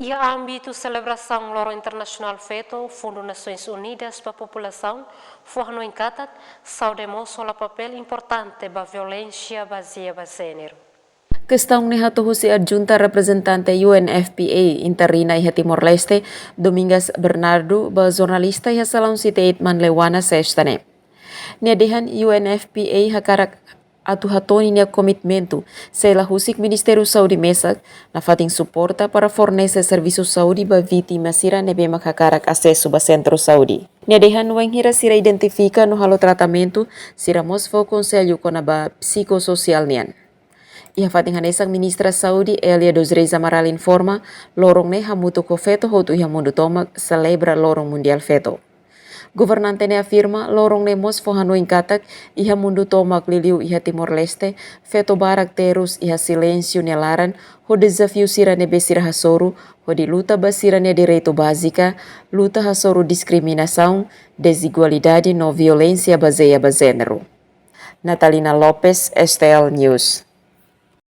Ia âmbito celebração Loro Internacional Feto, Fundo Nações Unidas para a População, foi no encatat, saudemos o papel importante da violência baseada em gênero. Questão ne hatuhusi adjunta representante UNFPA interina iha Timor-Leste, Domingas Bernardo, ba jornalista iha salão siteit manlewana sestane. Nedehan UNFPA hakarak atuhatoni nia komitmento sela husik Ministério Saúde mesak na fating suporta para fornecer serviço saúde ba vítima sira nebe makakarak acesso ba centro saúde. Nedehan wang hira sira identifica no halo tratamento sira mosfo konselho kona ba psikossocial nian. Iha fating hanesang Ministra Saúde Elia dos Reis Amaral informa lorong ne hamutu ko feto hotu iha mundo tomak celebra lorong mundial feto. Governante ne afirma lorong ne mos fo hanu inkatak iha mundo tomak liliu iha Timor-Leste feto barak terus iha silêncio ne laran ho desafio sira ne besira hasoru ho di luta basira ne direito básica, luta hasoru discriminação, desigualdade no violência baseada ba gênero. Natalina Lopes, STL News.